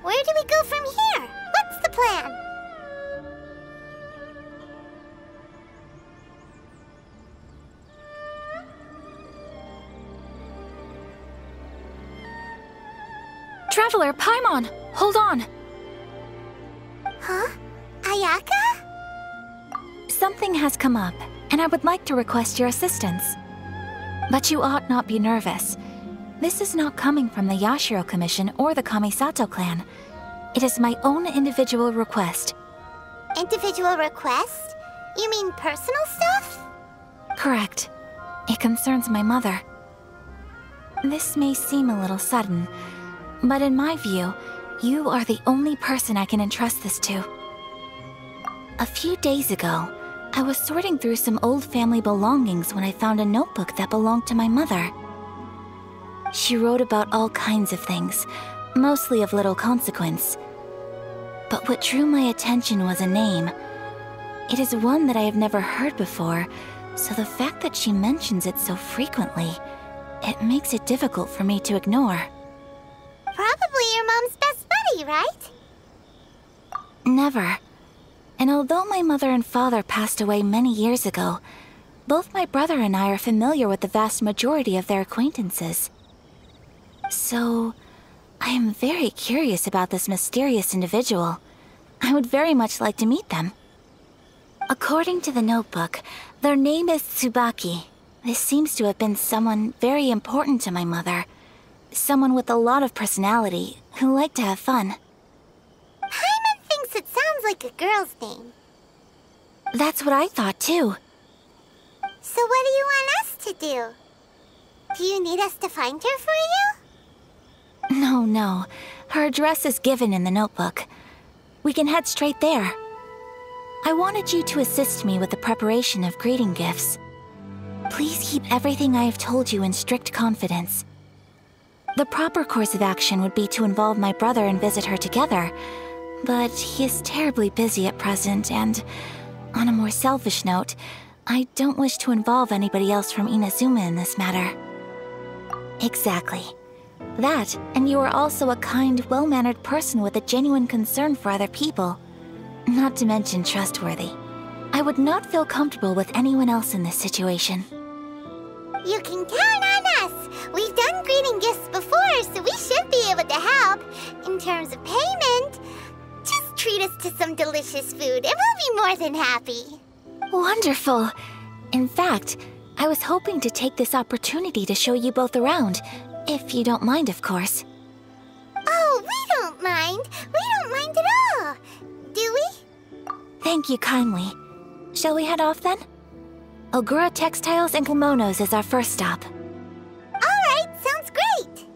Where do we go from here? What's the plan? Traveler, Paimon! Hold on! Huh? Ayaka? Something has come up, and I would like to request your assistance. But you ought not be nervous. This is not coming from the Yashiro Commission or the Kamisato clan. It is my own individual request. Individual request? You mean personal stuff? Correct. It concerns my mother. This may seem a little sudden, but in my view, you are the only person I can entrust this to. A few days ago, I was sorting through some old family belongings when I found a notebook that belonged to my mother. She wrote about all kinds of things, mostly of little consequence. But what drew my attention was a name. It is one that I have never heard before, so the fact that she mentions it so frequently, it makes it difficult for me to ignore. Probably your mom's best buddy, right? Never. And although my mother and father passed away many years ago, both my brother and I are familiar with the vast majority of their acquaintances. So, I am very curious about this mysterious individual. I would very much like to meet them. According to the notebook, their name is Tsubaki. This seems to have been someone very important to my mother. Someone with a lot of personality, who liked to have fun. Paimon thinks it sounds like a girl's name. That's what I thought too. So what do you want us to do? Do you need us to find her for you? No. Her address is given in the notebook. We can head straight there. I wanted you to assist me with the preparation of greeting gifts. Please keep everything I have told you in strict confidence. The proper course of action would be to involve my brother and visit her together, but he is terribly busy at present, and on a more selfish note, I don't wish to involve anybody else from Inazuma in this matter. Exactly. That, and you are also a kind, well-mannered person with a genuine concern for other people. Not to mention trustworthy. I would not feel comfortable with anyone else in this situation. You can count on us! We've done greeting gifts before, so we should be able to help. In terms of payment, just treat us to some delicious food and we'll be more than happy. Wonderful! In fact, I was hoping to take this opportunity to show you both around, if you don't mind, of course. Oh, we don't mind. We don't mind at all. Do we? Thank you kindly. Shall we head off then? Ogura Textiles and Kimonos is our first stop. Alright, sounds great!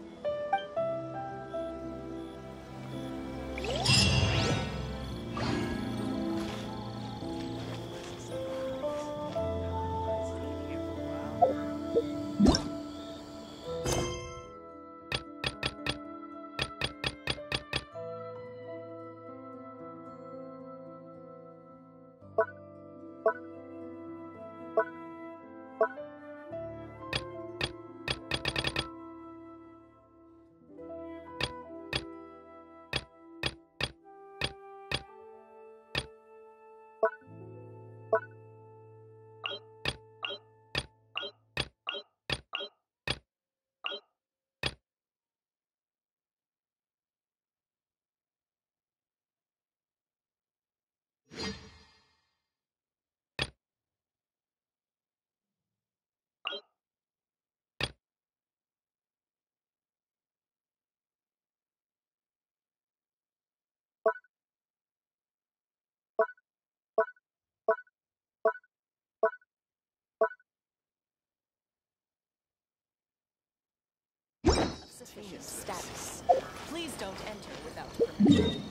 change status. Please don't enter without permission.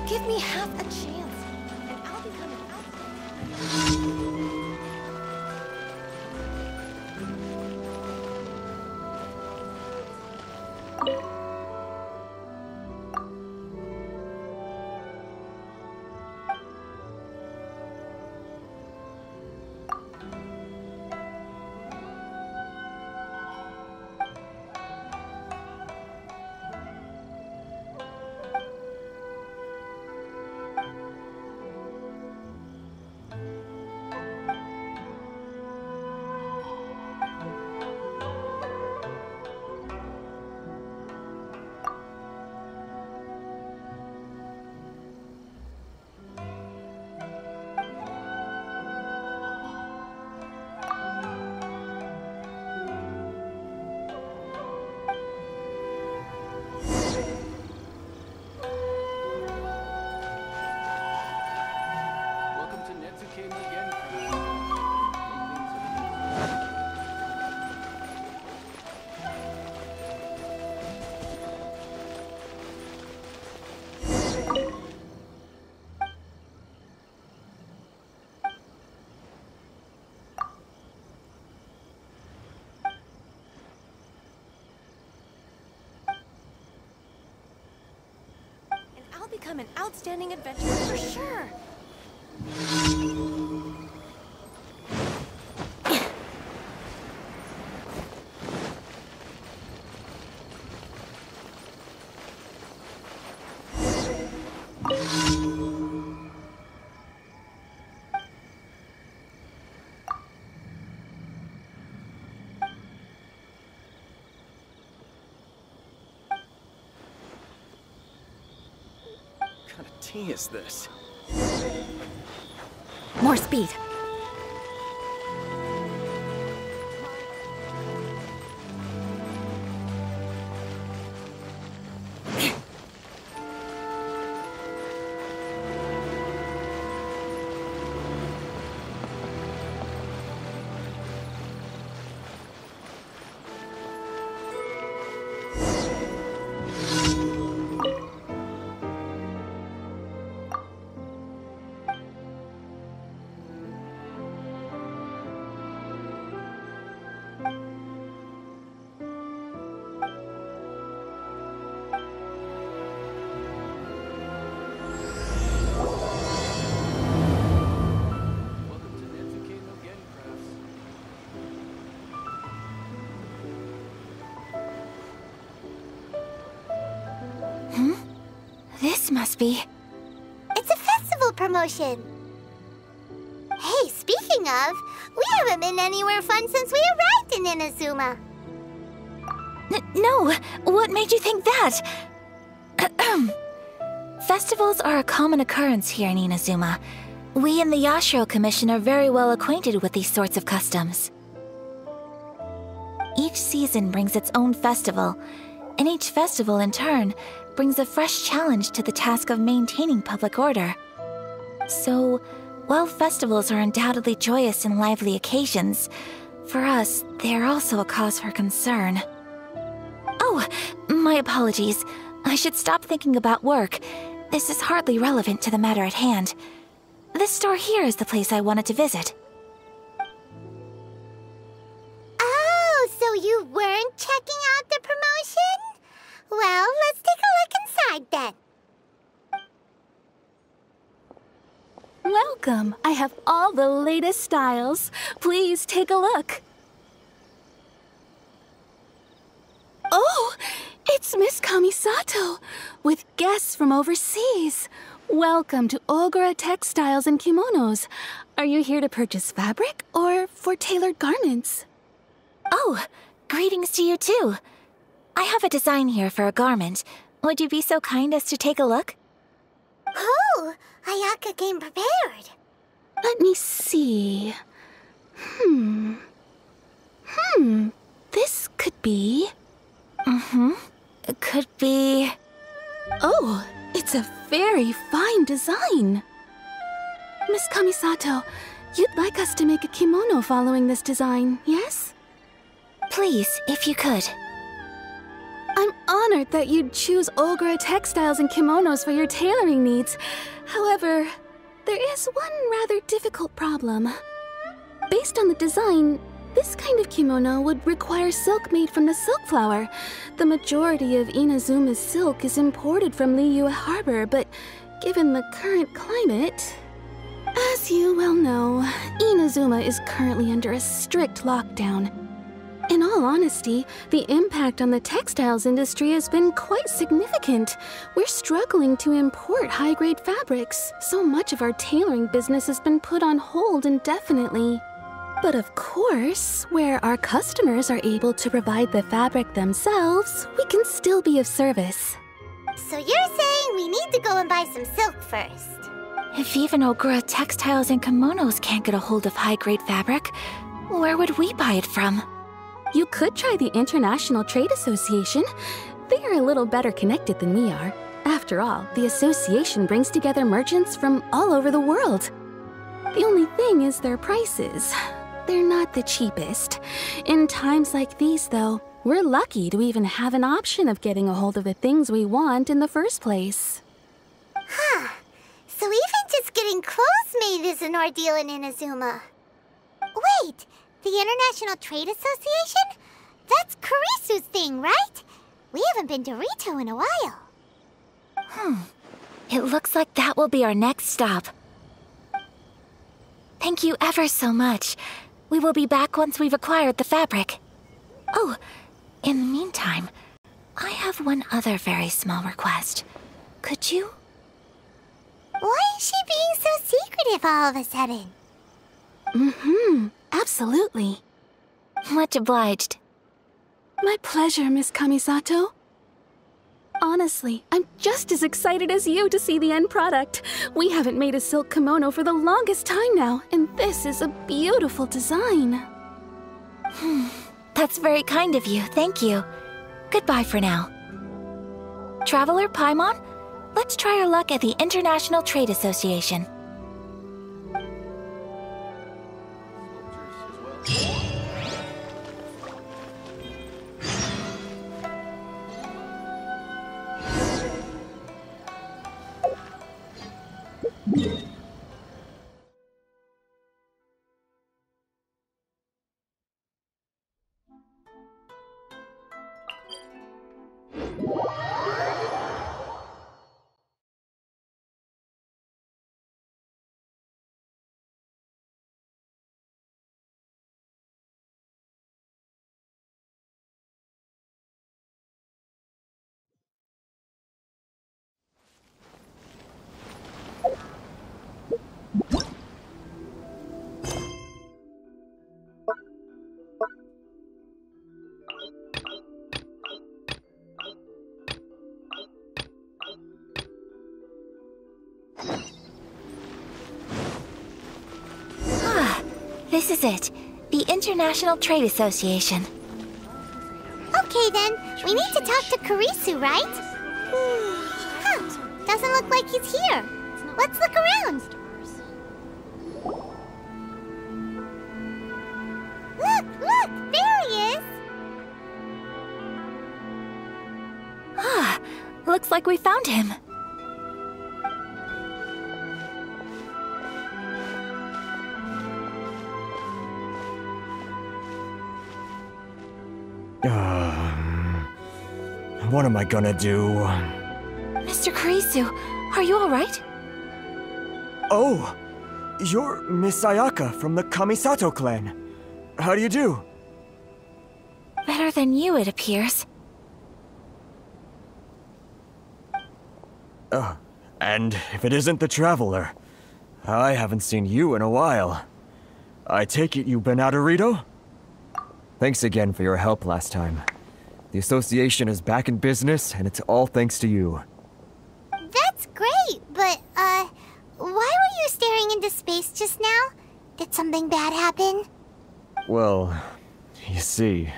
Give me half a chance, and I'll become an outlaw. I'll become an outstanding adventurer for sure. What kind of tea is this? More speed. This must be... It's a festival promotion. Hey, speaking of, we haven't been anywhere fun since we arrived in Inazuma. No! What made you think that? Festivals are a common occurrence here in Inazuma. We in the Yashiro Commission are very well acquainted with these sorts of customs. Each season brings its own festival, and each festival, in turn, brings a fresh challenge to the task of maintaining public order. So, while festivals are undoubtedly joyous and lively occasions, for us, they are also a cause for concern. Oh, my apologies. I should stop thinking about work. This is hardly relevant to the matter at hand. This store here is the place I wanted to visit. Oh, so you weren't checking out the promotion? Well, let's take a look inside then. Welcome. I have all the latest styles. Please take a look. Oh, it's Miss Kamisato, with guests from overseas. Welcome to Ogura Textiles and Kimonos. Are you here to purchase fabric or for tailored garments? Oh, greetings to you too. I have a design here for a garment. Would you be so kind as to take a look? Oh, Ayaka came prepared. Let me see. This could be... It could be... Oh, it's a very fine design. Miss Kamisato, you'd like us to make a kimono following this design, yes? Please, if you could. I'm honored that you'd choose Ogura textiles and kimonos for your tailoring needs. However, there is one rather difficult problem. Based on the design, this kind of kimono would require silk made from the silk flower. The majority of Inazuma's silk is imported from Liyue Harbor, but given the current climate... As you well know, Inazuma is currently under a strict lockdown. In all honesty, the impact on the textiles industry has been quite significant. We're struggling to import high-grade fabrics. So much of our tailoring business has been put on hold indefinitely. But of course, where our customers are able to provide the fabric themselves, we can still be of service. So you're saying we need to go and buy some silk first? If even Ogura textiles and kimonos can't get a hold of high-grade fabric, where would we buy it from? You could try the International Trade Association. They are a little better connected than we are. After all, the association brings together merchants from all over the world. The only thing is their prices. They're not the cheapest. In times like these, though, we're lucky to even have an option of getting a hold of the things we want in the first place. Huh. So even just getting clothes made is an ordeal in Inazuma. Wait, the International Trade Association? That's Kurisu's thing, right? We haven't been to Rito in a while. It looks like that will be our next stop. Thank you ever so much. We will be back once we've acquired the fabric. Oh, in the meantime, I have one other very small request. Could you? Why is she being so secretive all of a sudden? Absolutely. Much obliged. My pleasure, Miss Kamisato. Honestly, I'm just as excited as you to see the end product. We haven't made a silk kimono for the longest time now, and this is a beautiful design. That's very kind of you, thank you. Goodbye for now. Traveler Paimon, let's try our luck at the International Trade Association. This is it. The International Trade Association. Okay then, we need to talk to Kurisu, right? Doesn't look like he's here. Let's look around. Look, there he is. Looks like we found him. What am I gonna do? Mr. Kurisu, are you alright? Oh! You're Miss Ayaka from the Kamisato clan. How do you do? Better than you, it appears. And if it isn't the Traveler, I haven't seen you in a while. I take it you've been out of Rito? Thanks again for your help last time. The association is back in business, and it's all thanks to you. That's great, but, why were you staring into space just now? Did something bad happen? Well, you see...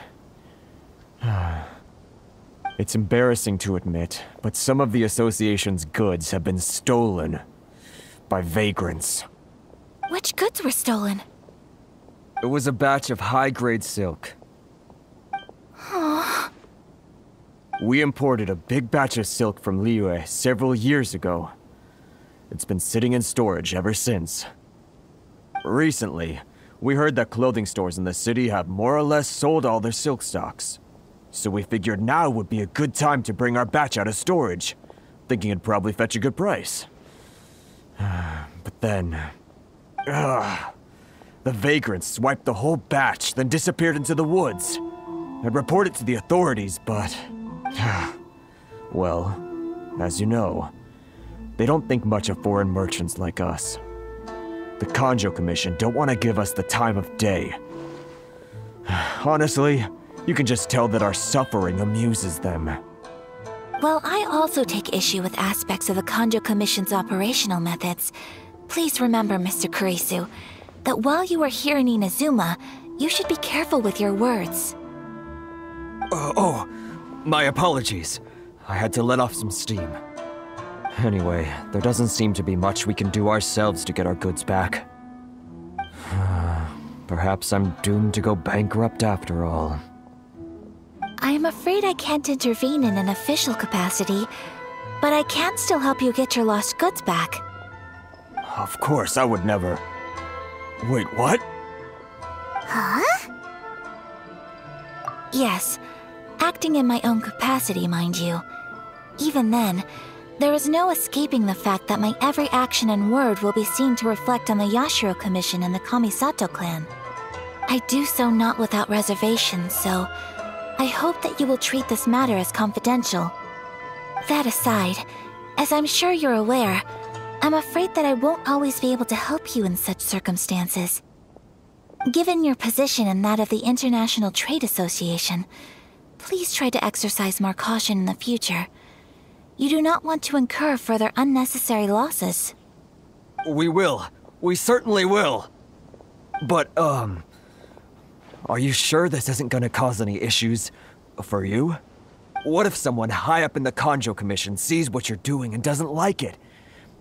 It's embarrassing to admit, but some of the association's goods have been stolen by vagrants. Which goods were stolen? It was a batch of high-grade silk. We imported a big batch of silk from Liyue several years ago. It's been sitting in storage ever since. Recently, we heard that clothing stores in the city have more or less sold all their silk stocks. So we figured now would be a good time to bring our batch out of storage, thinking it'd probably fetch a good price. But then... the vagrants swiped the whole batch, then disappeared into the woods. I'd report it to the authorities, but... well, as you know, they don't think much of foreign merchants like us. The Kanjo Commission don't want to give us the time of day. Honestly, you can just tell that our suffering amuses them. While I also take issue with aspects of the Kanjo Commission's operational methods, please remember, Mr. Kurisu, that while you are here in Inazuma, you should be careful with your words. Oh, my apologies. I had to let off some steam. Anyway, there doesn't seem to be much we can do ourselves to get our goods back. Perhaps I'm doomed to go bankrupt after all. I am afraid I can't intervene in an official capacity, but I can still help you get your lost goods back. Of course, I would never... Wait, what? Huh? Yes, acting in my own capacity, mind you. Even then, there is no escaping the fact that my every action and word will be seen to reflect on the Yashiro Commission and the Kamisato clan. I do so not without reservations, so I hope that you will treat this matter as confidential. That aside, as I'm sure you're aware, I'm afraid that I won't always be able to help you in such circumstances. Given your position and that of the International Trade Association, please try to exercise more caution in the future. You do not want to incur further unnecessary losses. We will. We certainly will. But, are you sure this isn't gonna cause any issues for you? What if someone high up in the Kanjo Commission sees what you're doing and doesn't like it?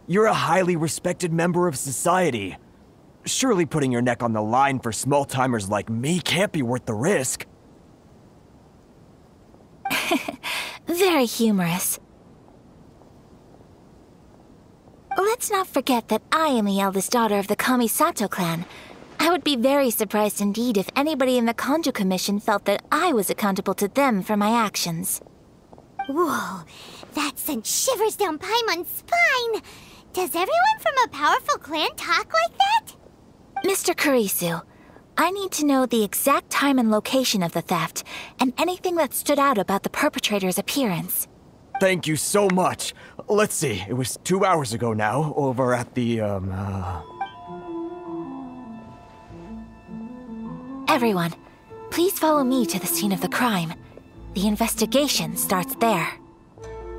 You're a highly respected member of society. Surely putting your neck on the line for small-timers like me can't be worth the risk. Very humorous. Let's not forget that I am the eldest daughter of the Kamisato clan. I would be very surprised indeed if anybody in the Kanjo Commission felt that I was accountable to them for my actions. Whoa, that sent shivers down Paimon's spine! Does everyone from a powerful clan talk like that? Mr. Kurisu, I need to know the exact time and location of the theft, and anything that stood out about the perpetrator's appearance. Thank you so much. Let's see, it was 2 hours ago now, over at the, Everyone, please follow me to the scene of the crime. The investigation starts there.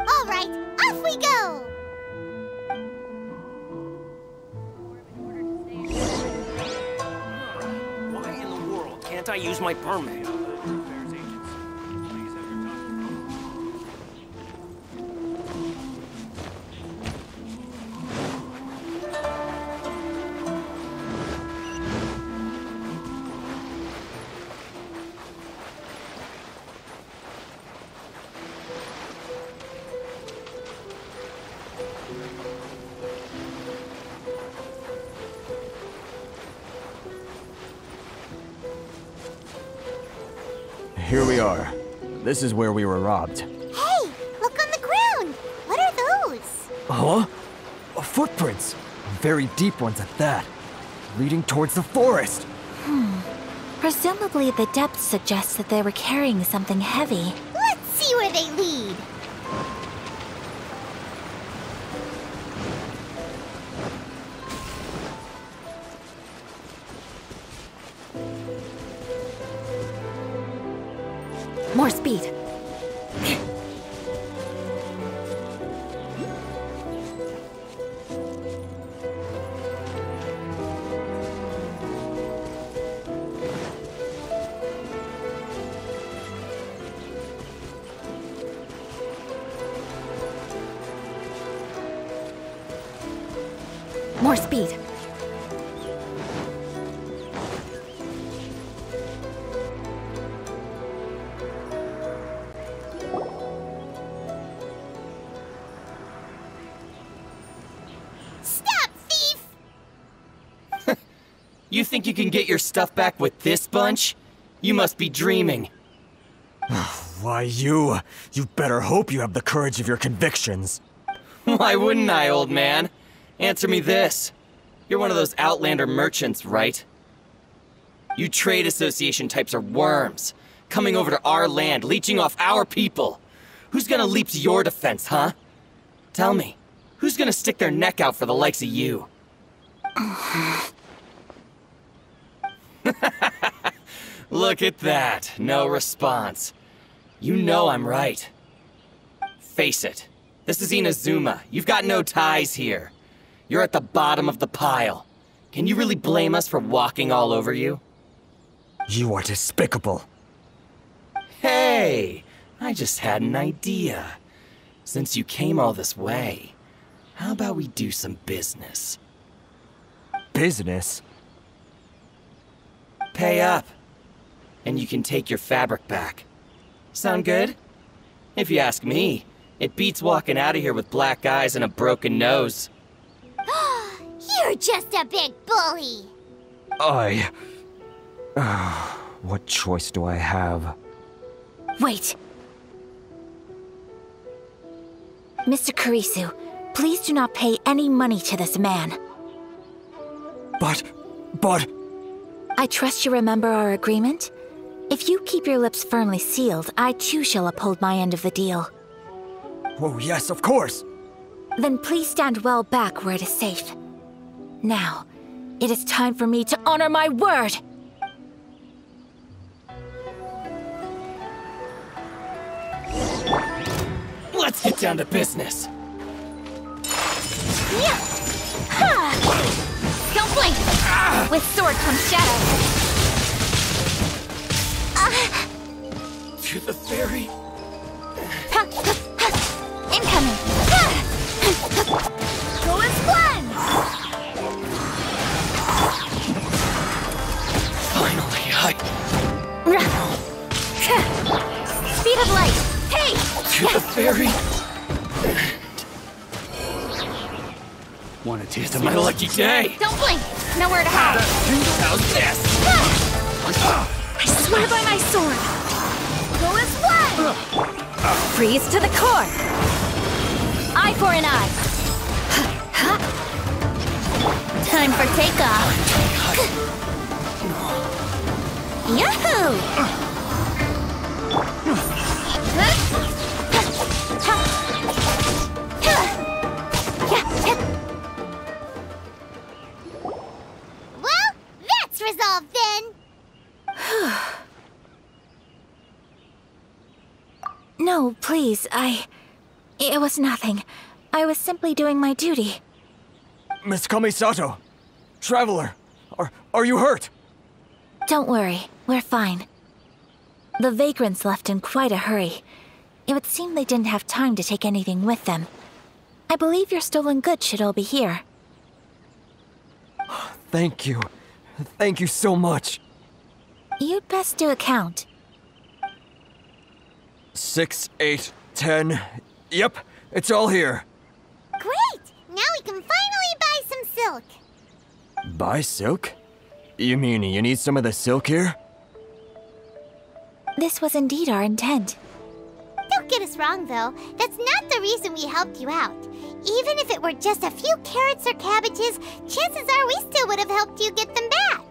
All right, off we go! Why in the world can't I use my permit? here we are. This is where we were robbed. Hey, look on the ground! What are those? Huh? Footprints! Very deep ones at that. Leading towards the forest. Presumably the depth suggests that they were carrying something heavy. Let's see where they lead. More speed. More speed. Stop, thief! You think you can get your stuff back with this bunch? You must be dreaming. Why, you better hope you have the courage of your convictions. Why wouldn't I, old man? Answer me this. You're one of those Outlander merchants, right? You trade association types are worms, coming over to our land, leeching off our people. Who's gonna leap to your defense, huh? Tell me, who's gonna stick their neck out for the likes of you? Look at that, no response. You know I'm right. Face it, this is Inazuma. You've got no ties here. You're at the bottom of the pile. Can you really blame us for walking all over you? You are despicable. Hey, I just had an idea. Since you came all this way, how about we do some business? Business? Pay up, and you can take your fabric back. Sound good? If you ask me, it beats walking out of here with black eyes and a broken nose. You're just a big bully! What choice do I have? Wait! Mr. Kurisu, please do not pay any money to this man. But... I trust you remember our agreement? If you keep your lips firmly sealed, I too shall uphold my end of the deal. Oh, yes, of course! Then please stand well back where it is safe. Now, it is time for me to honor my word! Let's get down to business. Yeah. Ha! Don't blink! With sword comes shadow. To the ferry. Incoming! Go as one! Finally, Speed of light! Hey! to the ferry. Want to taste It's my lucky day. Don't blink! Nowhere to hide! How's this? I swear by my sword. Go as one! Freeze to the core. Eye for an eye! Time for takeoff! Yahoo! Well, that's resolved then! No, please, It was nothing. I was simply doing my duty. Miss Kamisato! Traveler! Are you hurt? Don't worry, we're fine. The vagrants left in quite a hurry. It would seem they didn't have time to take anything with them. I believe your stolen goods should all be here. Thank you. Thank you so much. You'd best do a count. 6, 8, 10. Yep, it's all here. Great! Now we can finally buy some silk. Buy silk? You mean you need some of the silk here? This was indeed our intent. Don't get us wrong, though. That's not the reason we helped you out. Even if it were just a few carrots or cabbages, chances are we still would have helped you get them back.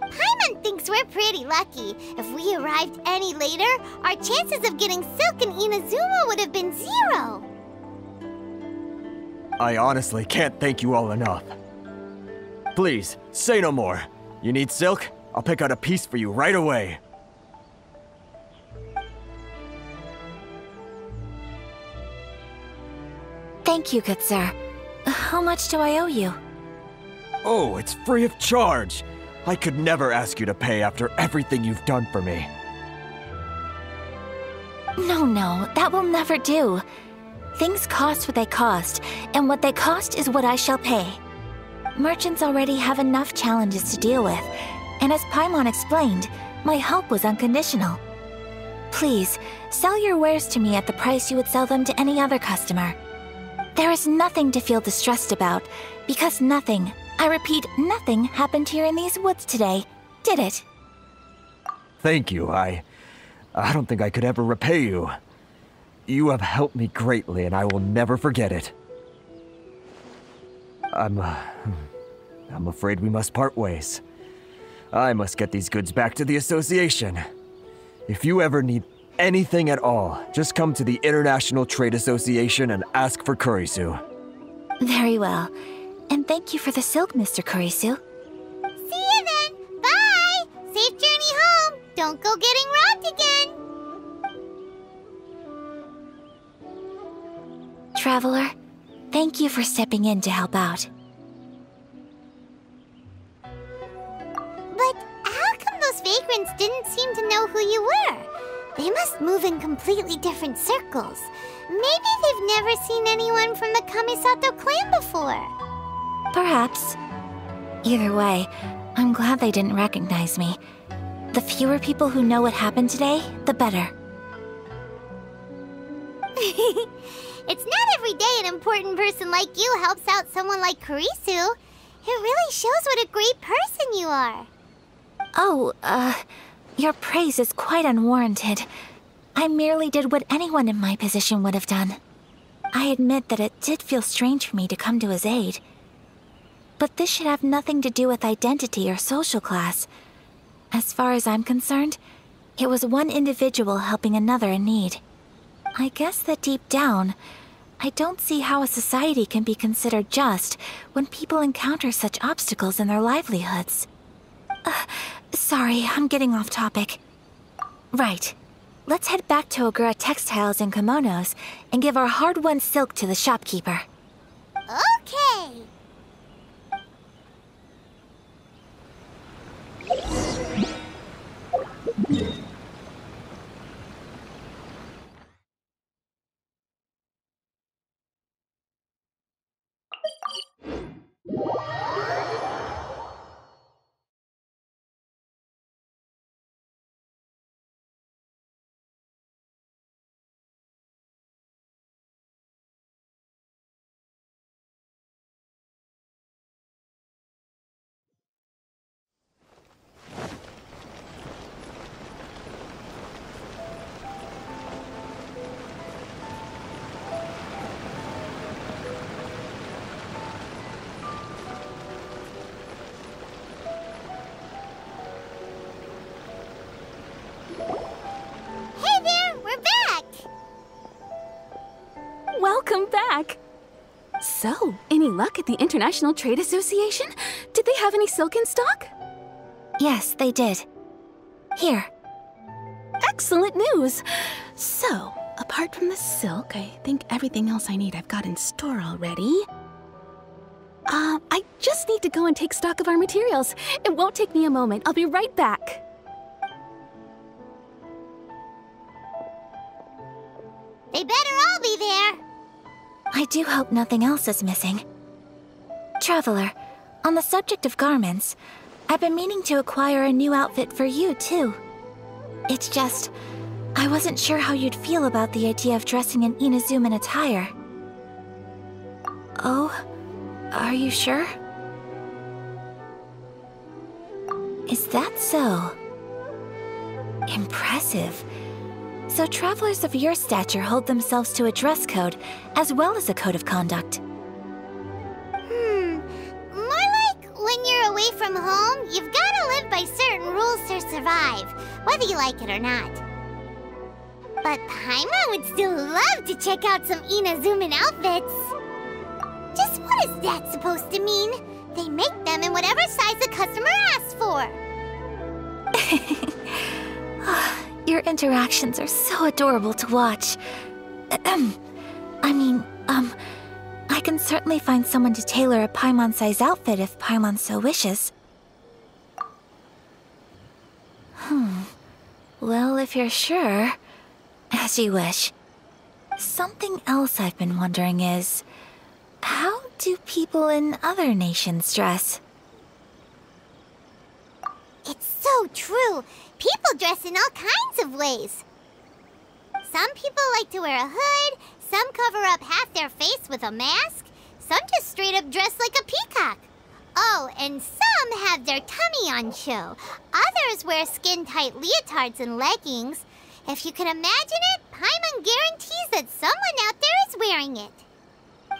Paimon thinks we're pretty lucky. If we arrived any later, our chances of getting silk in Inazuma would have been 0. I honestly can't thank you all enough. Please, say no more. You need silk? I'll pick out a piece for you right away. Thank you, good sir. How much do I owe you? Oh, it's free of charge. I could never ask you to pay after everything you've done for me. No, that will never do. Things cost what they cost, and what they cost is what I shall pay. Merchants already have enough challenges to deal with, and as Paimon explained, my help was unconditional. Please, sell your wares to me at the price you would sell them to any other customer. There is nothing to feel distressed about, because nothing, I repeat, nothing happened here in these woods today, did it? Thank you. I don't think I could ever repay you. You have helped me greatly, and I will never forget it. I'm afraid we must part ways. I must get these goods back to the association. If you ever need anything at all, just come to the International Trade Association and ask for Kurisu. Very well. And thank you for the silk, Mr. Kurisu. See you then. Bye. Safe journey home. Don't go getting robbed again. Traveler, thank you for stepping in to help out. But how come those vagrants didn't seem to know who you were? They must move in completely different circles. Maybe they've never seen anyone from the Kamisato clan before. Perhaps. Either way, I'm glad they didn't recognize me. The fewer people who know what happened today, the better. It's not every day an important person like you helps out someone like Kurisu. It really shows what a great person you are. Oh, your praise is quite unwarranted. I merely did what anyone in my position would have done. I admit that it did feel strange for me to come to his aid. But this should have nothing to do with identity or social class. As far as I'm concerned, it was one individual helping another in need. I guess that deep down, I don't see how a society can be considered just when people encounter such obstacles in their livelihoods. Sorry, I'm getting off topic. Right. Let's head back to Ogura Textiles and Kimonos and give our hard-won silk to the shopkeeper. Okay. Hey there, we're back! Welcome back! So, any luck at the International Trade Association? Did they have any silk in stock? Yes, they did. Here. Excellent news! So, apart from the silk, I think everything else I need I've got in store already. I just need to go and take stock of our materials. It won't take me a moment. I'll be right back. They better all be there. I do hope nothing else is missing. Traveler, on the subject of garments, I've been meaning to acquire a new outfit for you, too. It's just, I wasn't sure how you'd feel about the idea of dressing in Inazuman attire. Oh, are you sure? Is that so? Impressive. So travelers of your stature hold themselves to a dress code, as well as a code of conduct. More like when you're away from home, you've gotta live by certain rules to survive, whether you like it or not. But Paimon would still love to check out some Inazuman outfits. Just what is that supposed to mean? They make them in whatever size the customer asks for. Your interactions are so adorable to watch. I can certainly find someone to tailor a Paimon-sized outfit if Paimon so wishes. Well, if you're sure, as you wish. Something else I've been wondering is, how do people in other nations dress? It's so true. People dress in all kinds of ways. Some people like to wear a hood, some cover up half their face with a mask, some just straight up dress like a peacock. Oh, and some have their tummy on show. Others wear skin-tight leotards and leggings. If you can imagine it, Paimon guarantees that someone out there is wearing it.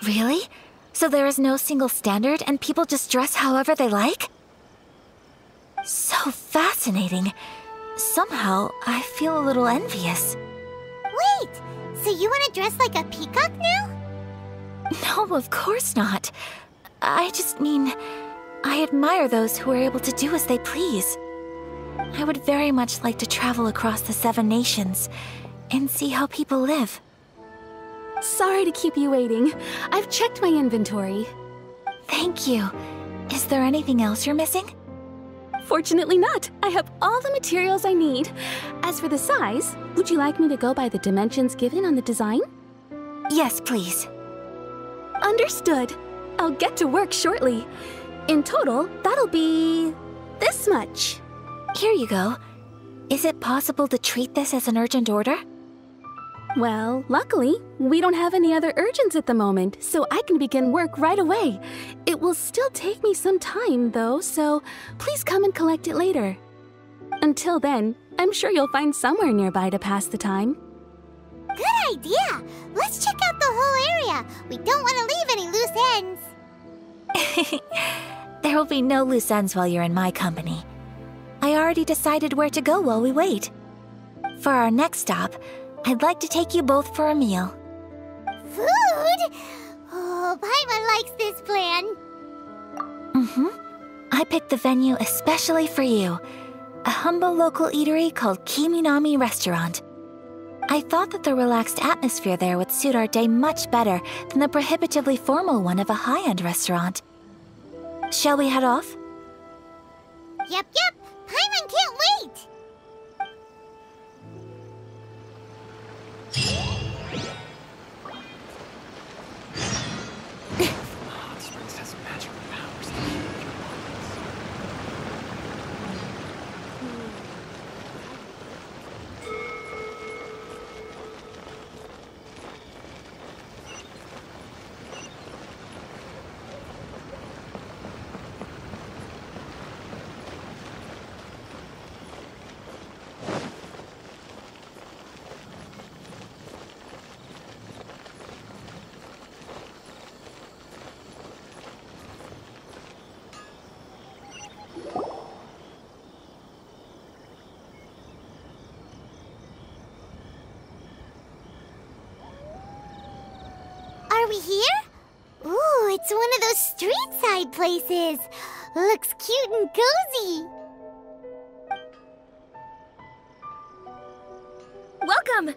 Really? So there is no single standard and people just dress however they like? So fascinating. Somehow, I feel a little envious. Wait, so you want to dress like a peacock now? No, of course not. I just mean, I admire those who are able to do as they please. I would very much like to travel across the 7 nations and see how people live. Sorry to keep you waiting. I've checked my inventory. Thank you. Is there anything else you're missing? Fortunately not. I have all the materials I need. As for the size, would you like me to go by the dimensions given on the design? Yes, please. Understood. I'll get to work shortly. In total, that'll be this much. Here you go. Is it possible to treat this as an urgent order? Well, luckily, we don't have any other urgents at the moment, so I can begin work right away. It will still take me some time, though, so please come and collect it later. Until then, I'm sure you'll find somewhere nearby to pass the time. Good idea! Let's check out the whole area. We don't want to leave any loose ends. There will be no loose ends while you're in my company. I already decided where to go while we wait. For our next stop, I'd like to take you both for a meal. Food? Oh, Paimon likes this plan. I picked the venue especially for you. A humble local eatery called Kiminami Restaurant. I thought that the relaxed atmosphere there would suit our day much better than the prohibitively formal one of a high-end restaurant. Shall we head off? Yep. Paimon can't wait. Springs has magical powers. Are we here? Ooh, it's one of those street-side places. Looks cute and cozy. Welcome!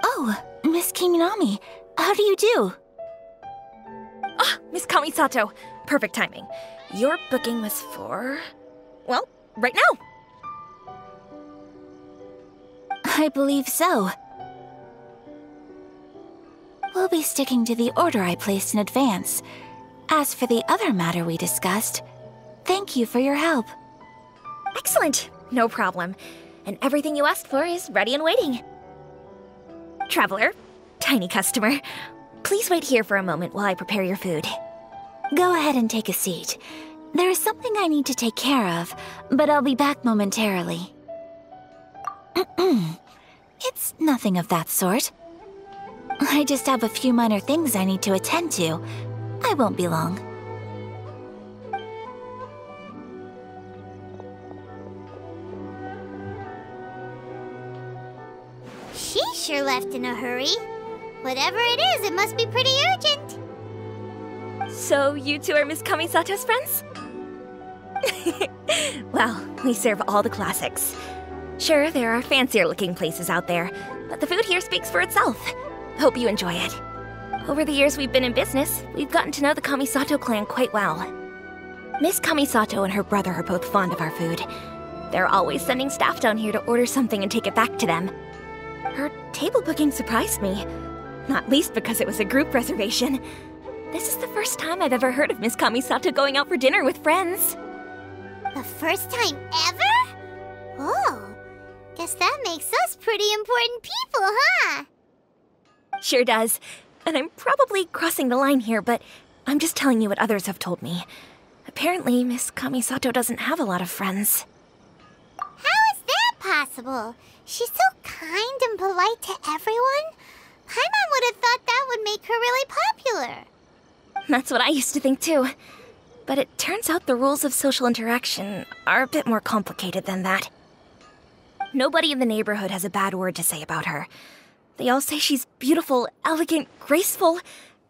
Oh, Miss Kiminami, how do you do? Ah, Miss Kamisato. Perfect timing. Your booking was for... well, right now. I believe so. We'll be sticking to the order I placed in advance. As for the other matter we discussed, thank you for your help. Excellent. No problem. And everything you asked for is ready and waiting. Traveler, tiny customer, please wait here for a moment while I prepare your food. Go ahead and take a seat. There is something I need to take care of, but I'll be back momentarily. It's nothing of that sort. I just have a few minor things I need to attend to. I won't be long. She sure left in a hurry. Whatever it is, it must be pretty urgent. So you two are Miss Kamisato's friends? Well, we serve all the classics. Sure, there are fancier-looking places out there, but the food here speaks for itself. Hope you enjoy it. Over the years we've been in business, we've gotten to know the Kamisato clan quite well. Miss Kamisato and her brother are both fond of our food. They're always sending staff down here to order something and take it back to them. Her table booking surprised me, not least because it was a group reservation. This is the first time I've ever heard of Miss Kamisato going out for dinner with friends. The first time ever? Oh, guess that makes us pretty important people, huh? Sure does. And I'm probably crossing the line here, but I'm just telling you what others have told me. Apparently, Miss Kamisato doesn't have a lot of friends. How is that possible? She's so kind and polite to everyone. Paimon would have thought that would make her really popular. That's what I used to think too. But it turns out the rules of social interaction are a bit more complicated than that. Nobody in the neighborhood has a bad word to say about her. They all say she's beautiful, elegant, graceful,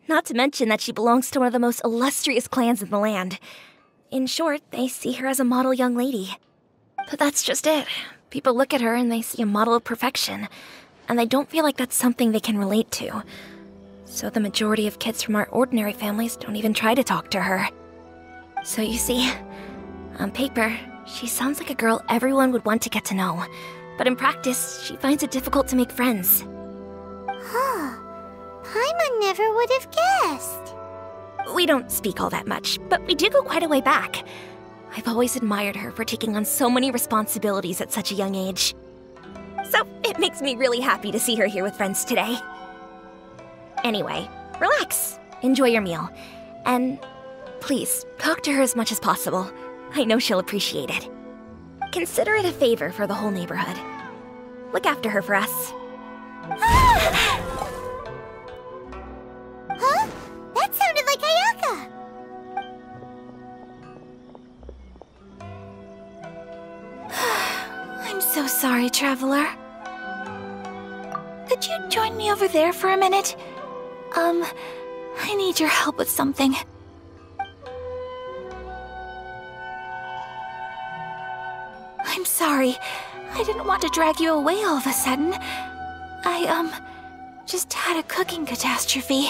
not to mention that she belongs to one of the most illustrious clans in the land. In short, they see her as a model young lady. But that's just it. People look at her and they see a model of perfection, and they don't feel like that's something they can relate to. So the majority of kids from our ordinary families don't even try to talk to her. So you see, on paper, she sounds like a girl everyone would want to get to know. But in practice, she finds it difficult to make friends. Huh. Paimon never would have guessed. We don't speak all that much, but we do go quite a way back. I've always admired her for taking on so many responsibilities at such a young age. So it makes me really happy to see her here with friends today. Anyway, relax, enjoy your meal, and please talk to her as much as possible. I know she'll appreciate it. Consider it a favor for the whole neighborhood. Look after her for us. Huh? That sounded like Ayaka! I'm so sorry, Traveler. Could you join me over there for a minute? I need your help with something. I'm sorry. I didn't want to drag you away all of a sudden. I, just had a cooking catastrophe.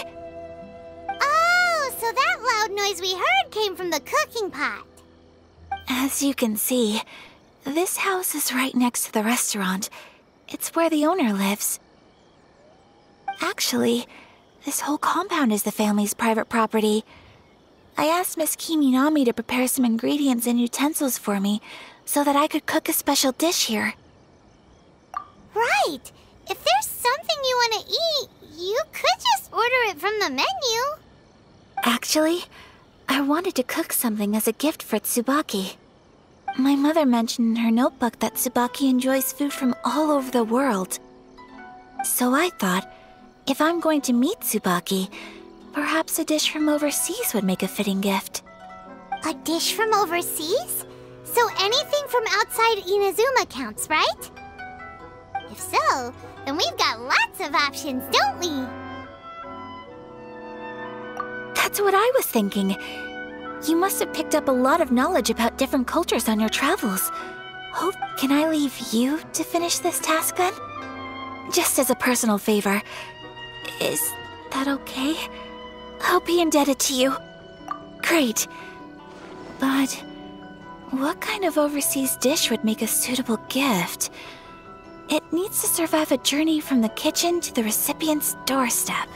Oh, so that loud noise we heard came from the cooking pot. As you can see, this house is right next to the restaurant. It's where the owner lives. Actually, this whole compound is the family's private property. I asked Miss Kiminami to prepare some ingredients and utensils for me so that I could cook a special dish here. Right. If there's something you want to eat, you could just order it from the menu. Actually, I wanted to cook something as a gift for Tsubaki. My mother mentioned in her notebook that Tsubaki enjoys food from all over the world. So I thought, if I'm going to meet Tsubaki, perhaps a dish from overseas would make a fitting gift. A dish from overseas? So anything from outside Inazuma counts, right? If so, then we've got lots of options, don't we? That's what I was thinking. You must have picked up a lot of knowledge about different cultures on your travels. Hope, can I leave you to finish this task then? Just as a personal favor. Is that okay? I'll be indebted to you. Great. But what kind of overseas dish would make a suitable gift? It needs to survive a journey from the kitchen to the recipient's doorstep.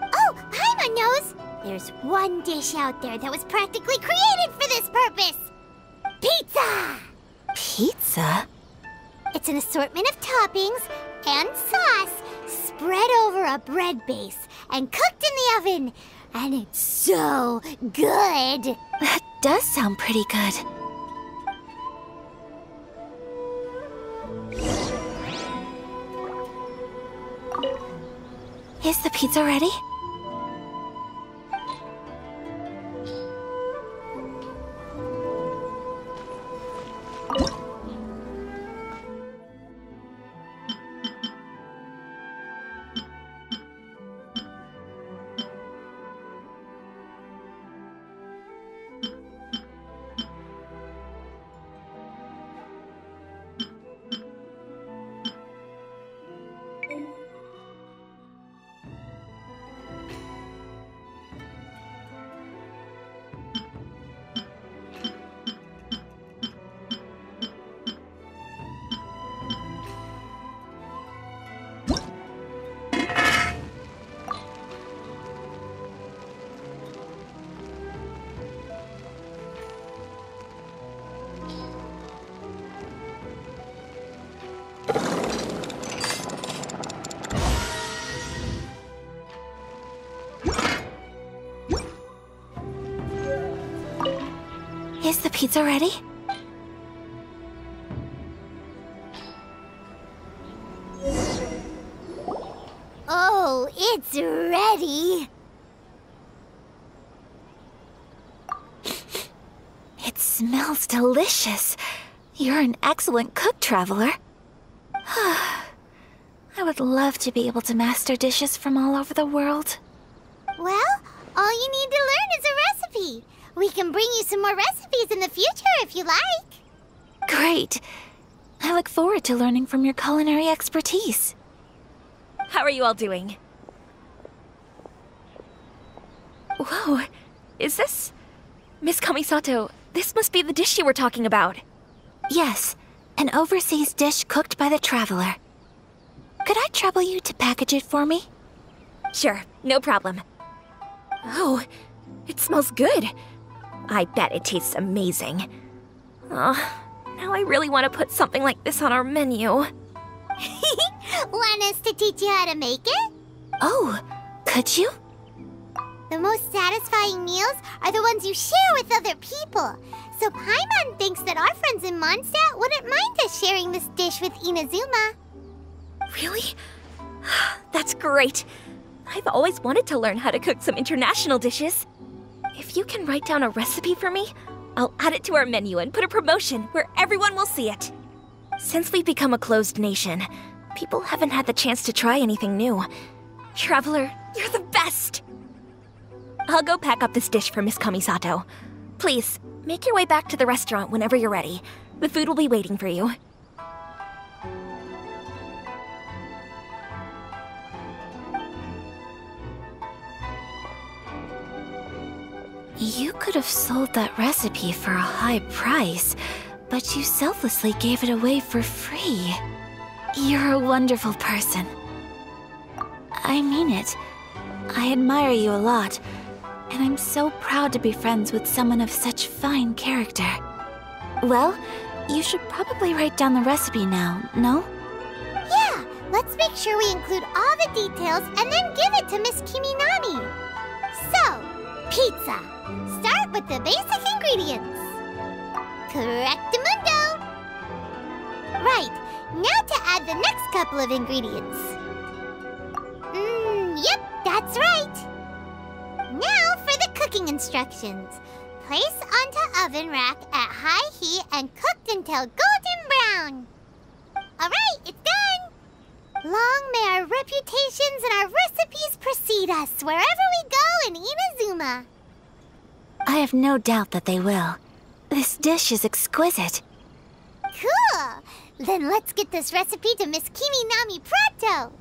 Oh, Paimon knows! There's one dish out there that was practically created for this purpose! Pizza! Pizza? It's an assortment of toppings and sauce spread over a bread base and cooked in the oven. And it's so good! That does sound pretty good. Is the pizza ready? Is the pizza ready? Oh, it's ready. It smells delicious. You're an excellent cook, Traveler. I would love to be able to master dishes from all over the world. Well, all you need to learn is a recipe. We can bring you some more recipes in the future if you like. Great. I look forward to learning from your culinary expertise. How are you all doing? Whoa, is this... Miss Kamisato, this must be the dish you were talking about. Yes, an overseas dish cooked by the Traveler. Could I trouble you to package it for me? Sure, no problem. Oh, it smells good. I bet it tastes amazing. Oh, now I really want to put something like this on our menu. Want us to teach you how to make it? Oh, could you? The most satisfying meals are the ones you share with other people. So Paimon thinks that our friends in Mondstadt wouldn't mind us sharing this dish with Inazuma. Really? That's great. I've always wanted to learn how to cook some international dishes. If you can write down a recipe for me, I'll add it to our menu and put a promotion where everyone will see it. Since we've become a closed nation, people haven't had the chance to try anything new. Traveler, you're the best! I'll go pack up this dish for Miss Kamisato. Please, make your way back to the restaurant whenever you're ready. The food will be waiting for you. You could have sold that recipe for a high price, but you selflessly gave it away for free. You're a wonderful person. I mean it. I admire you a lot, and I'm so proud to be friends with someone of such fine character. Well, you should probably write down the recipe now, no? Yeah, let's make sure we include all the details and then give it to Miss Kiminami. So, pizza. Start with the basic ingredients. Correctamundo. Right, now to add the next couple of ingredients. Yep, that's right. Now for the cooking instructions. Place onto oven rack at high heat and cooked until golden brown. Alright, it's done. Long may our reputations and our recipes precede us wherever we go in Inazuma. I have no doubt that they will. This dish is exquisite. Cool! Then let's get this recipe to Miss Kiminami pronto!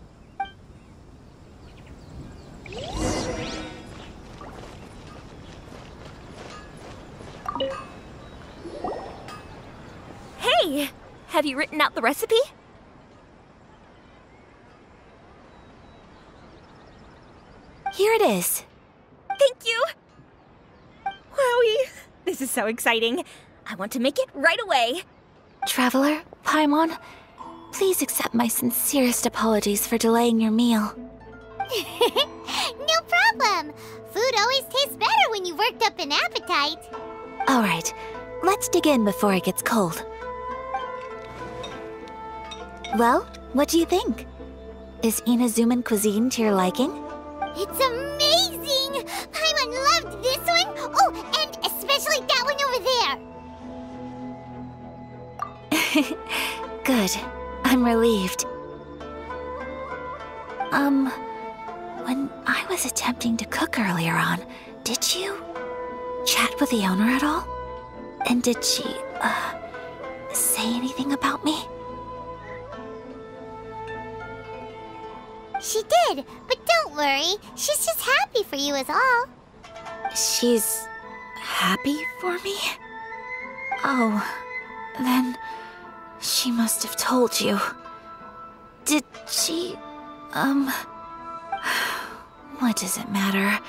Hey! Have you written out the recipe? Here it is. Thank you! Wowie! This is so exciting. I want to make it right away. Traveler, Paimon, please accept my sincerest apologies for delaying your meal. No problem. Food always tastes better when you've worked up an appetite. All right, let's dig in before it gets cold. Well, what do you think? Is Inazuman cuisine to your liking? It's amazing! Paimon loved this one. Oh, and especially that one over there. Good. I'm relieved. When I was attempting to cook earlier on, did you chat with the owner at all? And did she, say anything about me? She did, but don't worry. She's just happy for you is all. She's happy for me? Oh, then she must have told you. Did she, what does it matter?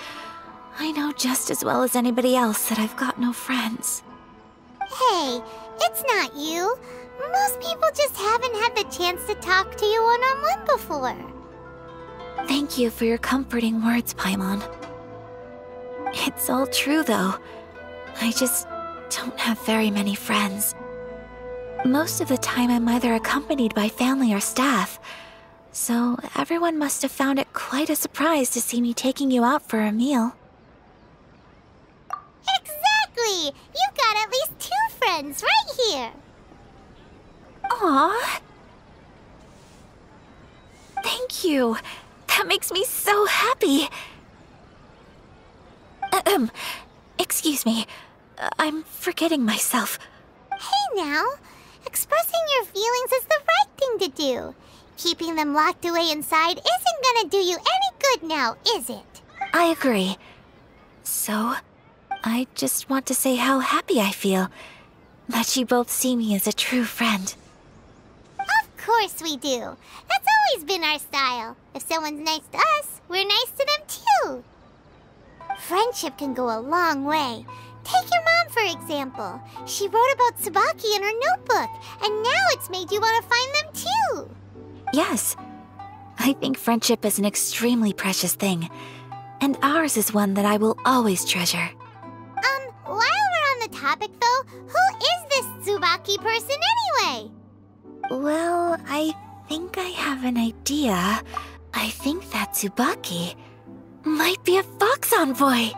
I know just as well as anybody else that I've got no friends. Hey, it's not you. Most people just haven't had the chance to talk to you one-on-one before. Thank you for your comforting words, Paimon. It's all true, though. I just don't have very many friends. Most of the time I'm either accompanied by family or staff, so everyone must have found it quite a surprise to see me taking you out for a meal. Exactly! You've got at least 2 friends right here. Aww. Thank you. That makes me so happy. Excuse me. I'm forgetting myself. Hey now, expressing your feelings is the right thing to do. Keeping them locked away inside isn't gonna do you any good now, is it? I agree. So, I just want to say how happy I feel that you both see me as a true friend. Of course we do. That's always been our style. If someone's nice to us, we're nice to them too. Friendship can go a long way. Take your mom, for example. She wrote about Tsubaki in her notebook, and now it's made you want to find them too. Yes. I think friendship is an extremely precious thing, and ours is one that I will always treasure. While we're on the topic though, who is this Tsubaki person anyway? Well, I think I have an idea. I think that Tsubaki might be a fox envoy.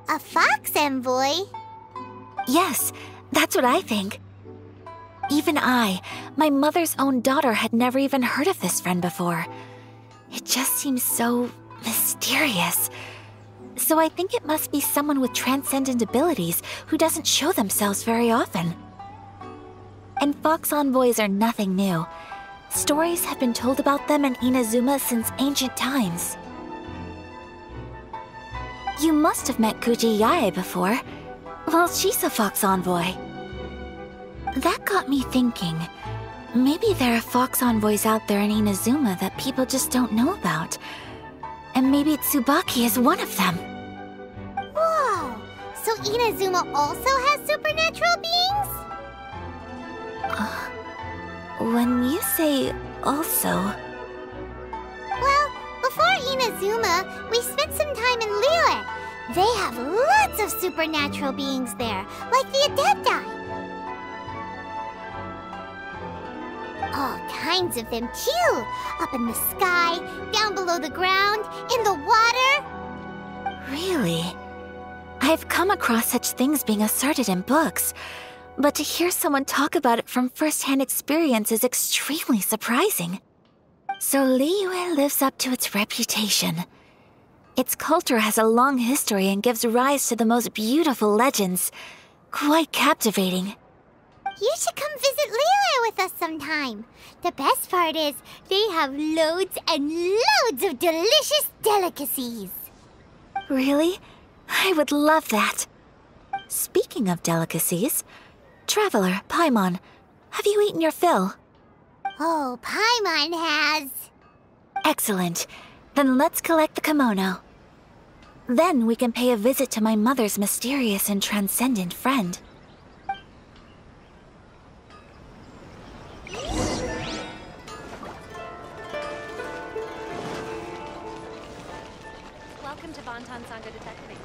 A fox envoy? Yes, that's what I think. Even I, my mother's own daughter, had never even heard of this friend before. It just seems so mysterious. So I think it must be someone with transcendent abilities who doesn't show themselves very often. And fox envoys are nothing new. Stories have been told about them in Inazuma since ancient times. You must have met Kuji Yae before. Well, she's a fox envoy. That got me thinking. Maybe there are fox envoys out there in Inazuma that people just don't know about. And maybe Tsubaki is one of them. Whoa! So Inazuma also has supernatural beings? When you say also... Well, before Inazuma, we spent some time in Liyue. They have lots of supernatural beings there, like the Adepti. All kinds of them too. Up in the sky, down below the ground, in the water. Really? I've come across such things being asserted in books, but to hear someone talk about it from first-hand experience is extremely surprising. So Liyue lives up to its reputation. Its culture has a long history and gives rise to the most beautiful legends. Quite captivating. You should come visit Liyue with us sometime. The best part is, they have loads and loads of delicious delicacies. Really? I would love that. Speaking of delicacies, Traveler, Paimon, have you eaten your fill? Oh, Paimon has. Excellent. Then let's collect the kimono. Then we can pay a visit to my mother's mysterious and transcendent friend. Welcome to Bantan Sanga Detective.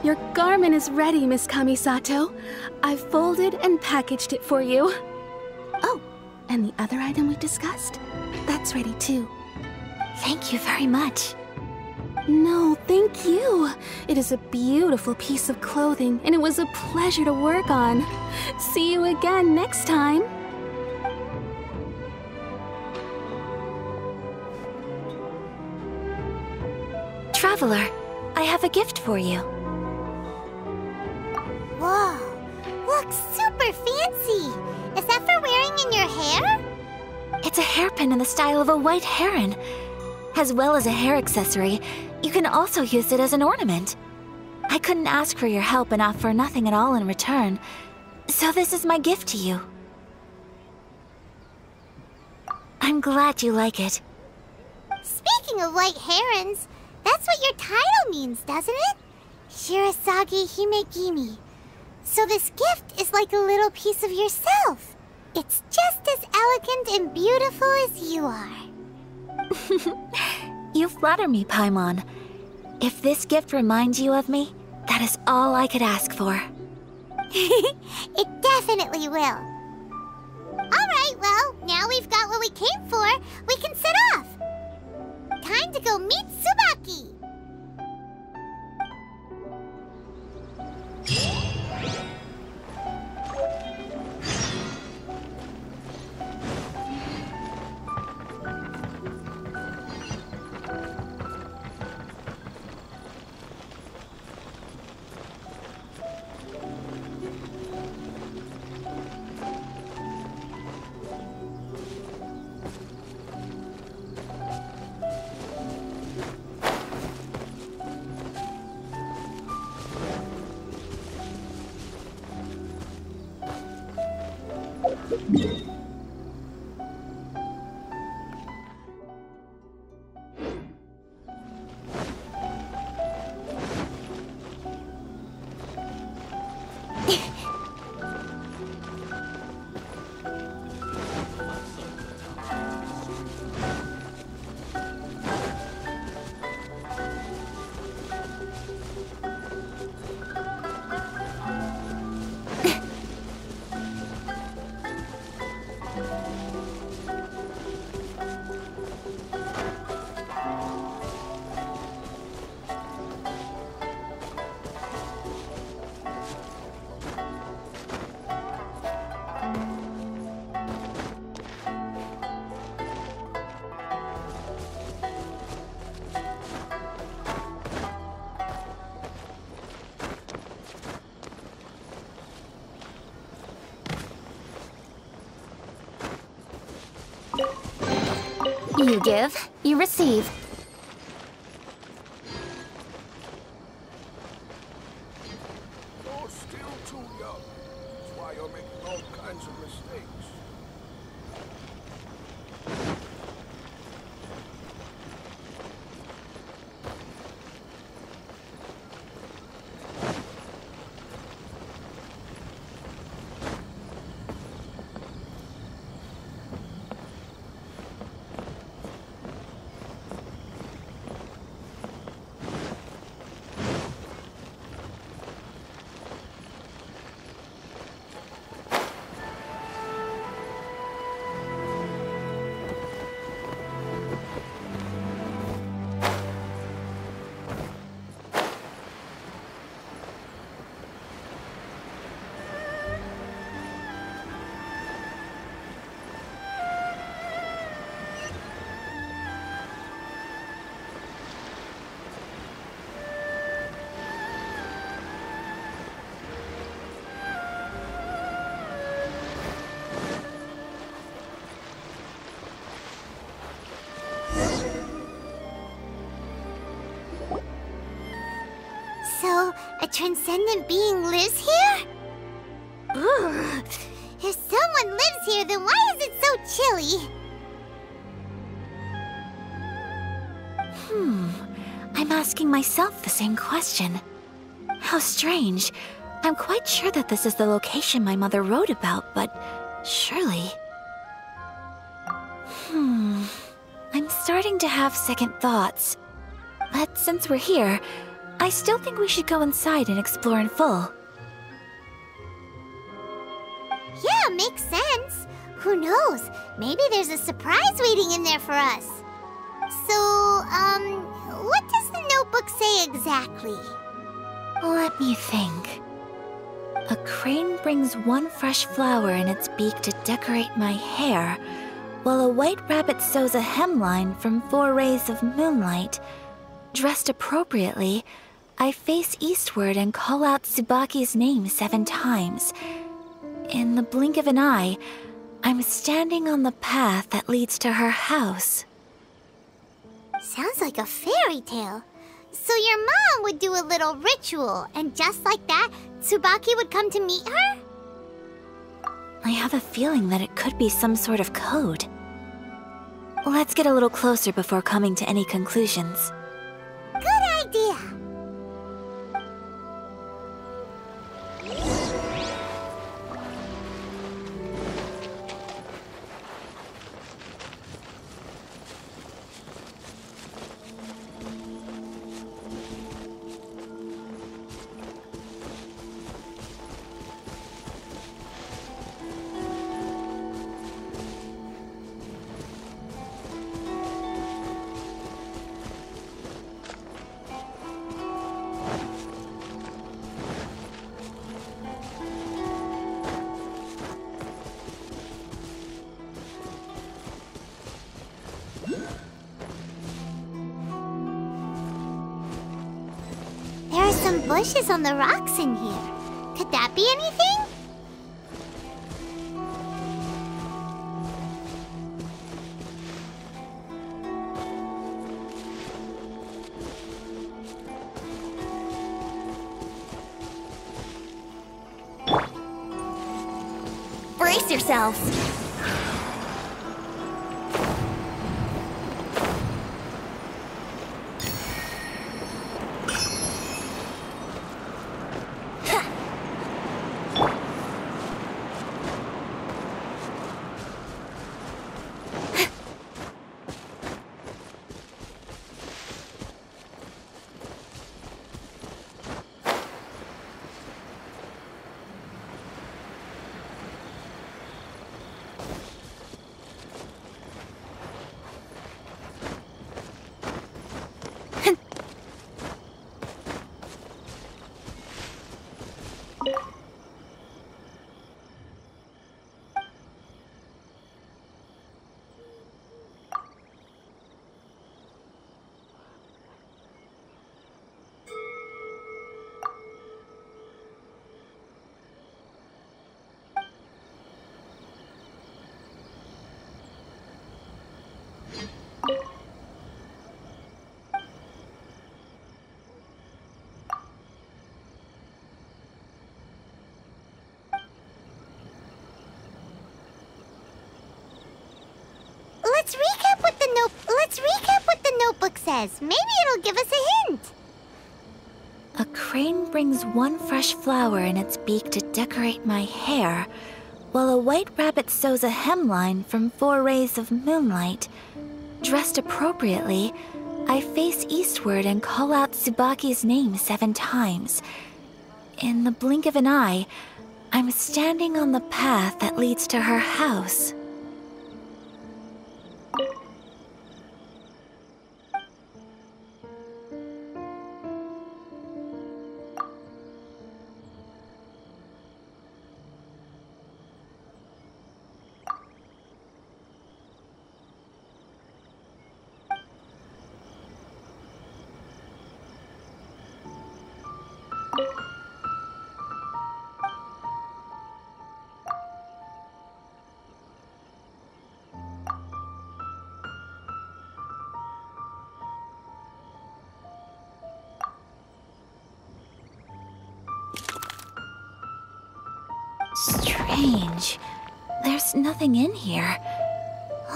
Your garment is ready, Miss Kamisato. I've folded and packaged it for you. Oh, and the other item we discussed? That's ready too. Thank you very much. No, thank you. It is a beautiful piece of clothing, and it was a pleasure to work on. See you again next time. Traveler, I have a gift for you. Whoa, looks super fancy. Is that for wearing in your hair? It's a hairpin in the style of a white heron. As well as a hair accessory, You can also use it as an ornament. I couldn't ask for your help and offer nothing at all in return, so this is my gift to you. I'm glad you like it. Speaking of white herons, that's what your title means, doesn't it? Shirasagi Himegimi. So this gift is like a little piece of yourself. It's just as elegant and beautiful as you are. You flatter me, Paimon. If this gift reminds you of me, that is all I could ask for. It definitely will. Alright, well, now we've got what we came for, we can set off. Time to go meet Tsubaki. You give, you receive. You're still too young. That's why you're making all kinds of mistakes. So, a transcendent being lives here? Ugh. If someone lives here, then why is it so chilly? I'm asking myself the same question. How strange. I'm quite sure that this is the location my mother wrote about, but surely... I'm starting to have second thoughts. But since we're here, I still think we should go inside and explore in full. Yeah, makes sense. Who knows? Maybe there's a surprise waiting in there for us. So, what does the notebook say exactly? Let me think. A crane brings one fresh flower in its beak to decorate my hair, while a white rabbit sews a hemline from 4 rays of moonlight. Dressed appropriately, I face eastward and call out Tsubaki's name 7 times. In the blink of an eye, I'm standing on the path that leads to her house. Sounds like a fairy tale. So your mom would do a little ritual, and just like that, Tsubaki would come to meet her? I have a feeling that it could be some sort of code. Let's get a little closer before coming to any conclusions. Good idea. There are some bushes on the rocks in here. Could that be anything? Brace yourselves. Let's recap what the notebook says. Maybe it'll give us a hint. A crane brings one fresh flower in its beak to decorate my hair, while a white rabbit sews a hemline from 4 rays of moonlight. Dressed appropriately, I face eastward and call out Tsubaki's name 7 times. In the blink of an eye, I'm standing on the path that leads to her house. Strange. There's nothing in here.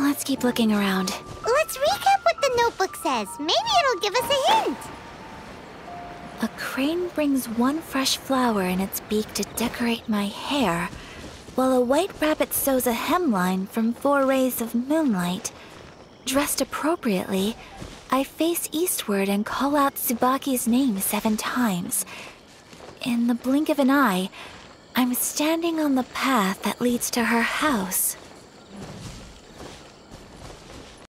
Let's keep looking around. Let's recap what the notebook says. Maybe it'll give us a hint. A crane brings one fresh flower in its beak to decorate my hair, while a white rabbit sews a hemline from 4 rays of moonlight. Dressed appropriately, I face eastward and call out Tsubaki's name 7 times. In the blink of an eye, I'm standing on the path that leads to her house.